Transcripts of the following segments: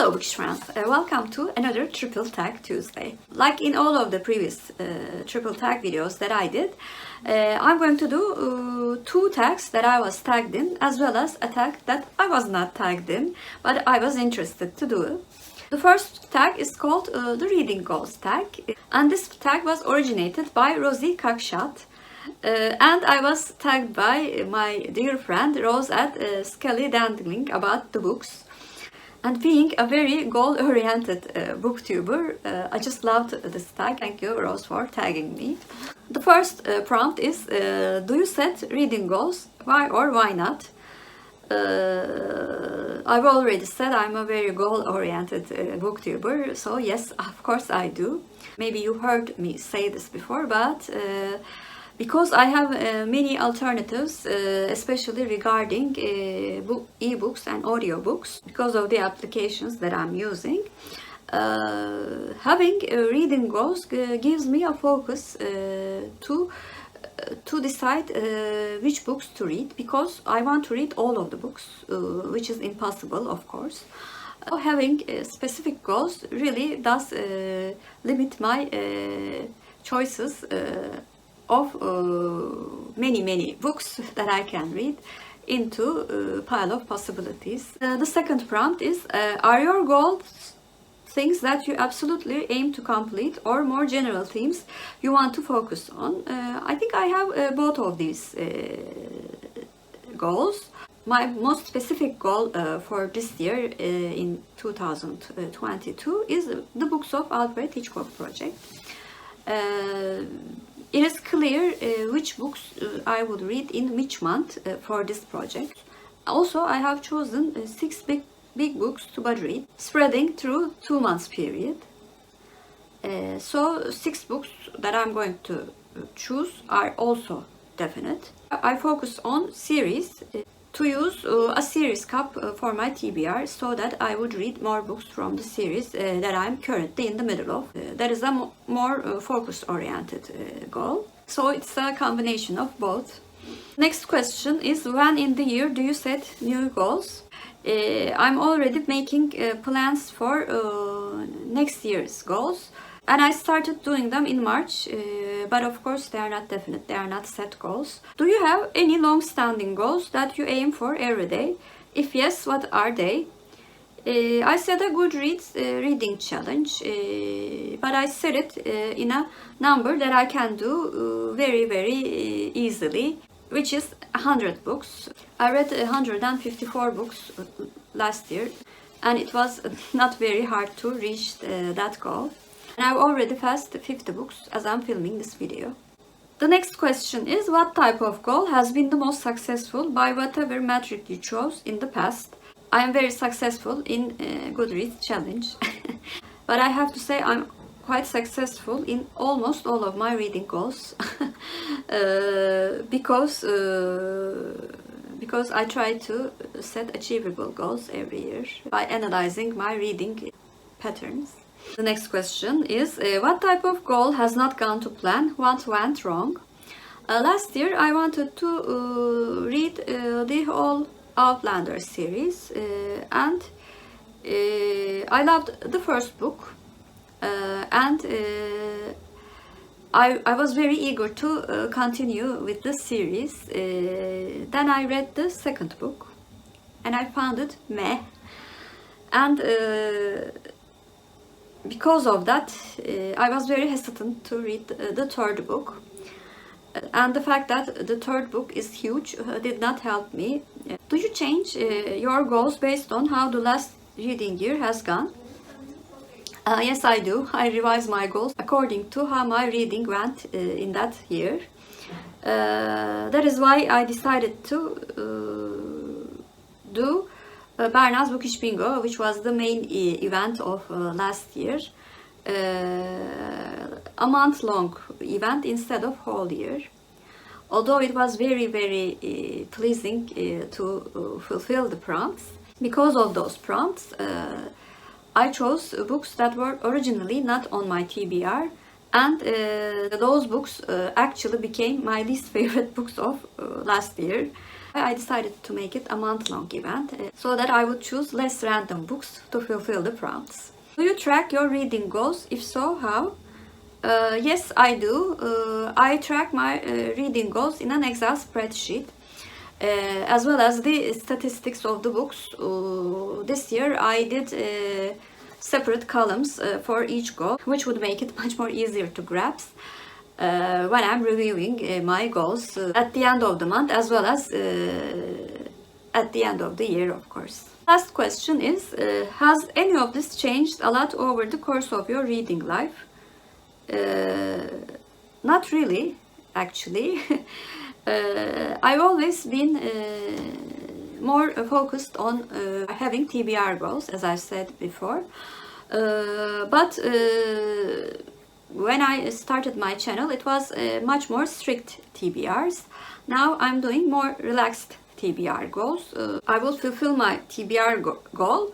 Hello Bookish friends, welcome to another Triple Tag Tuesday. Like in all of the previous Triple Tag videos that I did, I'm going to do two tags that I was tagged in, as well as a tag that I was not tagged in, but I was interested to do. The first tag is called the Reading Goals tag, and this tag was originated by Rosie Cockshutt. And I was tagged by my dear friend Rose at Skelly Dandling about the books. And being a very goal-oriented booktuber, I just loved this tag. Thank you, Rose, for tagging me. The first prompt is, do you set reading goals? Why or why not? I've already said I'm a very goal-oriented booktuber, so yes, of course I do. Maybe you heard me say this before, but because I have many alternatives, especially regarding ebooks and audiobooks, because of the applications that I'm using. Having reading goals gives me a focus to decide which books to read, because I want to read all of the books, which is impossible, of course. Having specific goals really does limit my choices of many books that I can read into a pile of possibilities. The second prompt is, are your goals things that you absolutely aim to complete, or more general themes you want to focus on? I think I have both of these goals. My most specific goal for this year in 2022 is the Books of Alfred Hitchcock project. It is clear which books I would read in which month for this project. Also, I have chosen 6 big books to budget read, spreading through 2 months period. So 6 books that I'm going to choose are also definite. I focus on series to use a series cup for my TBR, so that I would read more books from the series that I'm currently in the middle of. That is a more focus-oriented goal. So it's a combination of both. Next question is, when in the year do you set new goals? I'm already making plans for next year's goals. And I started doing them in March, but of course they are not definite, they are not set goals. Do you have any long-standing goals that you aim for every day? If yes, what are they? I set a Goodreads reading challenge, but I set it in a number that I can do very easily, which is 100 books. I read 154 books last year, and it was not very hard to reach that goal. And I've already passed 50 books as I'm filming this video. The next question is, what type of goal has been the most successful by whatever metric you chose in the past? I am very successful in Goodreads challenge. But I have to say I'm quite successful in almost all of my reading goals. Because I try to set achievable goals every year by analyzing my reading patterns. The next question is, what type of goal has not gone to plan? What went wrong? Last year I wanted to read the whole Outlander series, and I loved the first book, and I was very eager to continue with the series. Then I read the second book and I found it meh, and because of that, I was very hesitant to read the third book. And the fact that the third book is huge did not help me. Do you change your goals based on how the last reading year has gone? Yes, I do. I revise my goals according to how my reading went in that year. That is why I decided to do Berna's Bookish Bingo, which was the main event of last year, a month-long event instead of whole year. Although it was very pleasing to fulfill the prompts. Because of those prompts, I chose books that were originally not on my TBR, and those books actually became my least favorite books of last year. I decided to make it a month-long event so that I would choose less random books to fulfill the prompts. Do you track your reading goals? If so, how? Yes, I do. I track my reading goals in an Excel spreadsheet, as well as the statistics of the books. This year I did separate columns for each goal, which would make it much more easier to grasp when I'm reviewing my goals at the end of the month, as well as at the end of the year, of course. Last question is, has any of this changed a lot over the course of your reading life? Not really, actually. I've always been more focused on having TBR goals, as I said before. But when I started my channel, it was much more strict TBRs. Now I'm doing more relaxed TBR goals. I will fulfill my TBR goal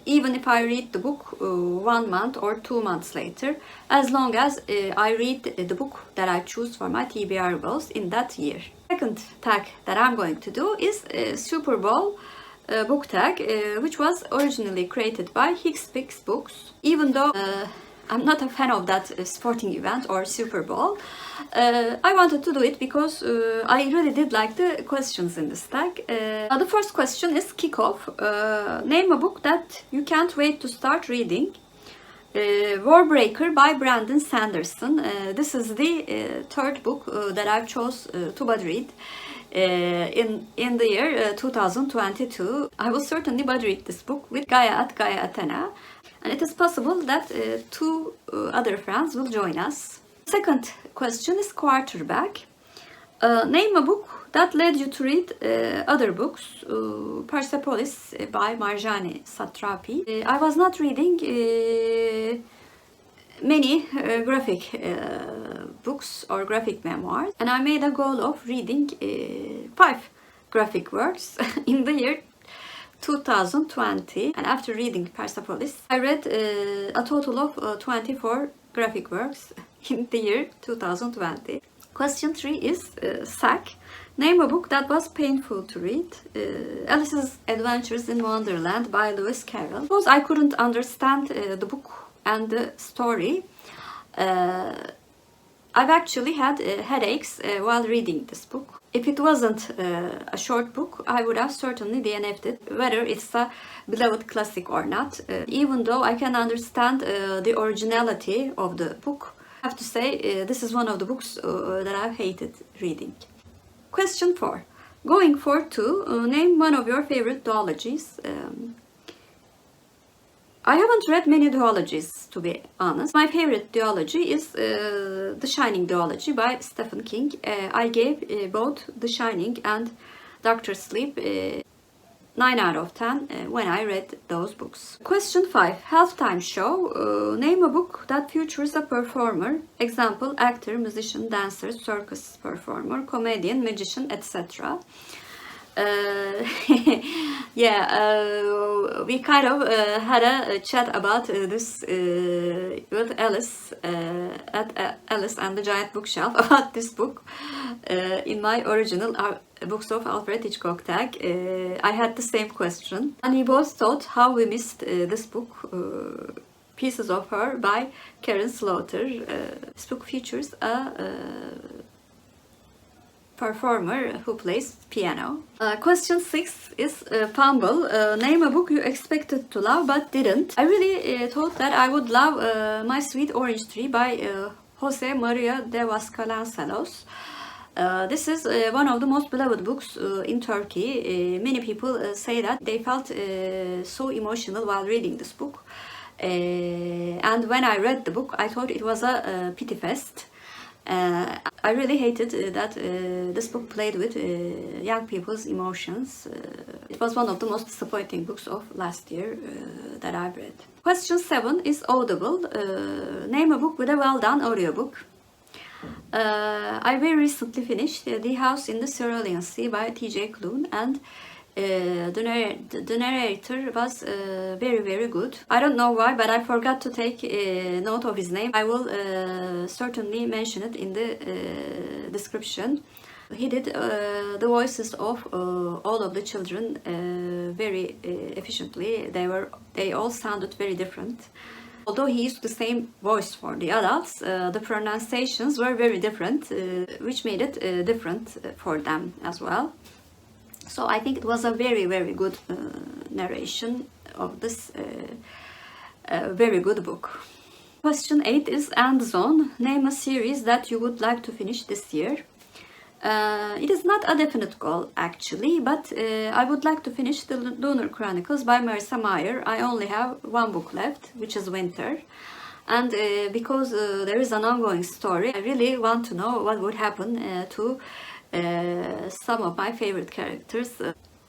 even if I read the book 1 month or 2 months later, as long as I read the book that I choose for my TBR goals in that year. Second tag that I'm going to do is Super Bowl book tag, which was originally created by Hicks books. Even though I'm not a fan of that sporting event or Super Bowl, I wanted to do it because I really did like the questions in this tag. The first question is kickoff. Name a book that you can't wait to start reading. Warbreaker by Brandon Sanderson. This is the third book that I've chose to bud read in the year 2022. I will certainly bud read this book with Gaia at Gaia Athena, and it is possible that 2 other friends will join us. Second question is quarterback. Name a book that led you to read other books. Persepolis by Marjane Satrapi. I was not reading many graphic books or graphic memoirs, and I made a goal of reading 5 graphic works in the year 2020, and after reading Persepolis, I read a total of 24 graphic works in the year 2020. Question 3 is SAC. Name a book that was painful to read. Alice's Adventures in Wonderland by Lewis Carroll. Because I couldn't understand the book and the story, I've actually had headaches while reading this book. If it wasn't a short book, I would have certainly DNF'd it, whether it's a beloved classic or not. Even though I can understand the originality of the book, I have to say this is one of the books that I've hated reading. Question 4. Going for 2, name one of your favorite duologies. I haven't read many duologies, to be honest. My favorite duology is The Shining duology by Stephen King. I gave both The Shining and Dr. Sleep 9 out of 10 when I read those books. Question 5. Halftime show. Name a book that features a performer. Example, actor, musician, dancer, circus performer, comedian, magician, etc. We kind of had a chat about this with Alice at Alice and the Giant Bookshelf about this book in my original Books of Alfred Hitchcock tag. I had the same question, and we both thought how we missed this book, Pieces of Her by Karen Slaughter. This book features a performer who plays piano. Question 6 is Fumble. Name a book you expected to love but didn't. I really thought that I would love My Sweet Orange Tree by Jose Maria de Vasconcelos. This is one of the most beloved books in Turkey. Many people say that they felt so emotional while reading this book. And when I read the book, I thought it was a pity fest. I really hated that this book played with young people's emotions. It was one of the most disappointing books of last year that I've read. Question 7 is Audible. Name a book with a well-done audiobook. I very recently finished The House in the Cerulean Sea by T.J. Klune, and the narrator was very, very good. I don't know why, but I forgot to take note of his name. I will certainly mention it in the description He did the voices of all of the children very efficiently. They all sounded very different. Although he used the same voice for the adults, the pronunciations were very different, which made it different for them as well. So I think it was a very, very good narration of this very good book. Question 8 is End Zone. Name a series that you would like to finish this year. It is not a definite goal actually, but I would like to finish the Lunar Chronicles by Marissa Meyer. I only have one book left, which is Winter. And because there is an ongoing story, I really want to know what would happen to some of my favorite characters,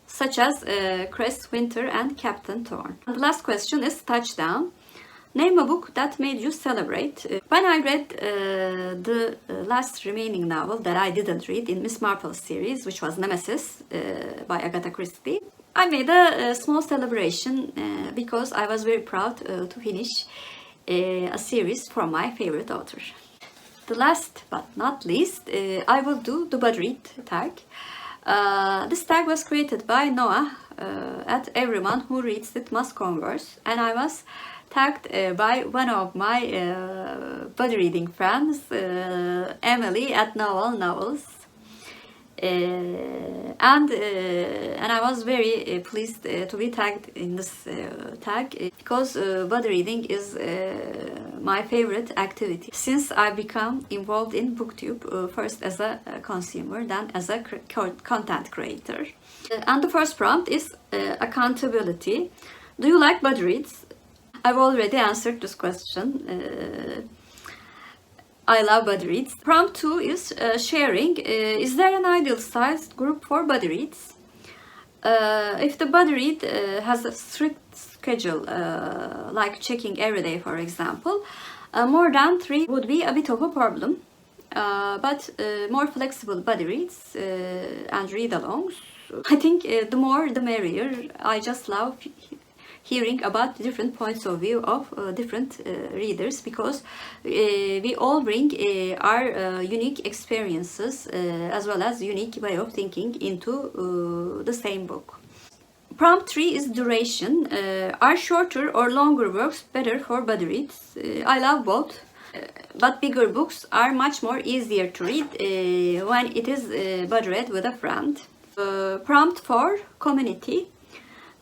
such as Cress, Winter and Captain Thorn. And the last question is Touchdown. Name a book that made you celebrate. When I read the last remaining novel that I didn't read in Miss Marple's series, which was Nemesis by Agatha Christie, I made a small celebration because I was very proud to finish a series from my favorite author. The last but not least, I will do the Bud Read tag. This tag was created by Noah at Everyone Who Reads It Must Converse, and I was tagged by one of my body reading friends, Emily at Novel Novels, and I was very pleased to be tagged in this tag because body reading is my favorite activity since I become involved in BookTube, first as a consumer, then as a content creator. And the first prompt is accountability. Do you like body reads? I've already answered this question. I love body reads. Prompt 2 is sharing. Is there an ideal sized group for body reads? If the body read has a strict schedule, like checking every day, for example, more than 3 would be a bit of a problem. But more flexible body reads and read-alongs, I think the more the merrier. I just love hearing about different points of view of different readers, because we all bring our unique experiences as well as unique way of thinking into the same book. Prompt 3 is duration. Are shorter or longer works better for body reads? I love both, but bigger books are much more easier to read when it is body read with a friend. Prompt 4, community.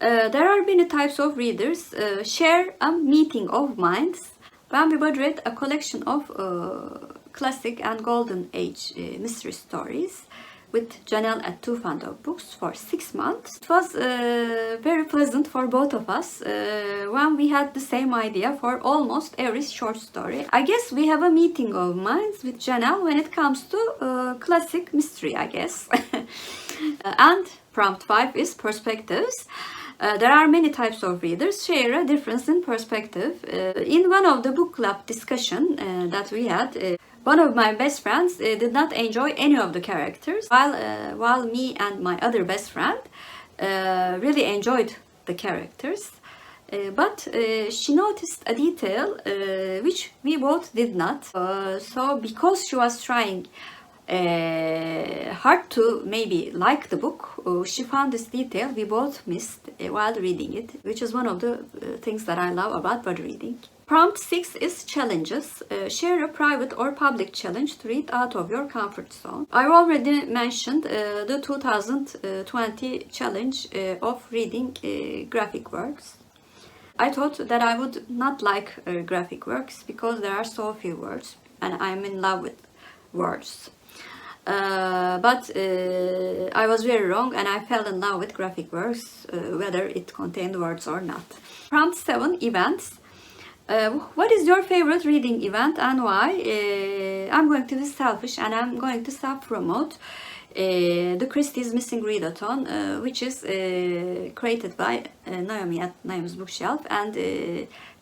There are many types of readers. Share a meeting of minds. When we body read a collection of classic and golden age mystery stories with Janelle at Two Fandom Books for 6 months. It was very pleasant for both of us when we had the same idea for almost every short story. I guess we have a meeting of minds with Janelle when it comes to classic mystery, I guess. And prompt 5 is perspectives. There are many types of readers. Share a difference in perspective. In one of the book club discussion that we had, one of my best friends did not enjoy any of the characters, while me and my other best friend really enjoyed the characters. But she noticed a detail which we both did not. So because she was trying hard to maybe like the book, she found this detail we both missed while reading it, which is one of the things that I love about body reading. Prompt 6 is challenges. Share a private or public challenge to read out of your comfort zone. I've already mentioned the 2020 challenge of reading graphic works. I thought that I would not like graphic works because there are so few words and I'm in love with words. But I was very wrong and I fell in love with graphic works, whether it contained words or not. Prompt 7, events. What is your favorite reading event and why? I'm going to be selfish and I'm going to self-promote the Christie's Missing Readathon, which is created by Naomi at Naomi's Bookshelf, and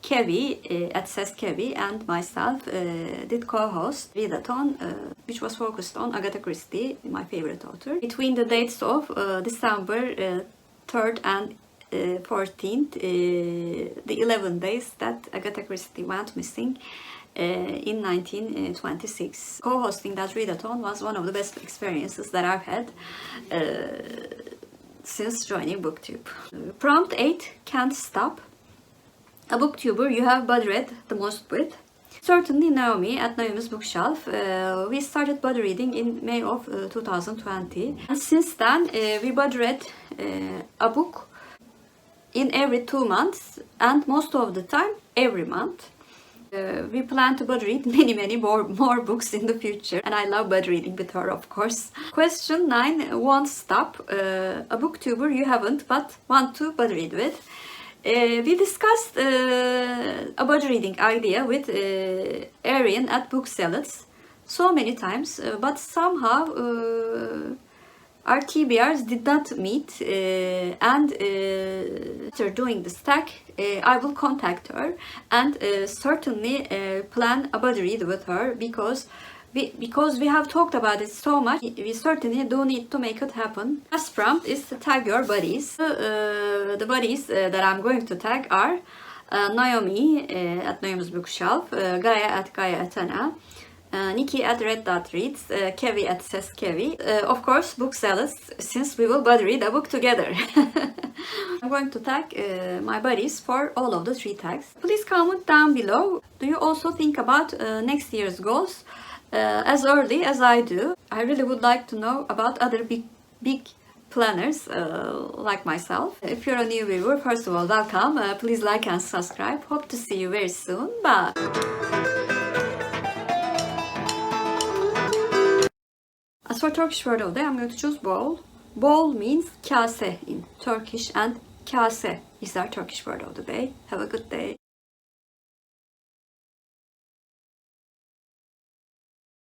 Kevvie at Says Kevvie and myself did co-host Readathon, which was focused on Agatha Christie, my favorite author. Between the dates of December 3rd and 14th, the 11 days that Agatha Christie went missing, in 1926. Co-hosting that readathon was one of the best experiences that I've had since joining BookTube. Prompt 8, can't stop. A booktuber you have buddy read the most with? Certainly Naomi at Naomi's bookshelf. We started buddy reading in May of 2020, and since then we buddy read a book in every 2 months, and most of the time every month. We plan to buddy read many more books in the future, and I love buddy reading with her, of course. Question 9, won't stop. A booktuber you haven't but want to buddy read with. We discussed a buddy reading idea with Arian at Zealots so many times, but somehow our TBRs did not meet, and after doing the stack, I will contact her and certainly plan a buddy read with her, because we have talked about it so much. We certainly do need to make it happen. Last prompt is to tag your buddies. The buddies that I'm going to tag are Naomi at Naomi's bookshelf, Gaia at Gaia Athena, Nikki at Red Dot Reads, Kevvie at Says Kevvie. Of course, Zealots, since we will buddy read a book together. I'm going to tag my buddies for all of the 3 tags. Please comment down below. Do you also think about next year's goals as early as I do? I really would like to know about other big planners like myself. If you're a new viewer, first of all, welcome. Please like and subscribe. Hope to see you very soon. Bye. As for Turkish word of the day, I'm going to choose bowl. Bowl means kase in Turkish, and kase is our Turkish word of the day. Have a good day.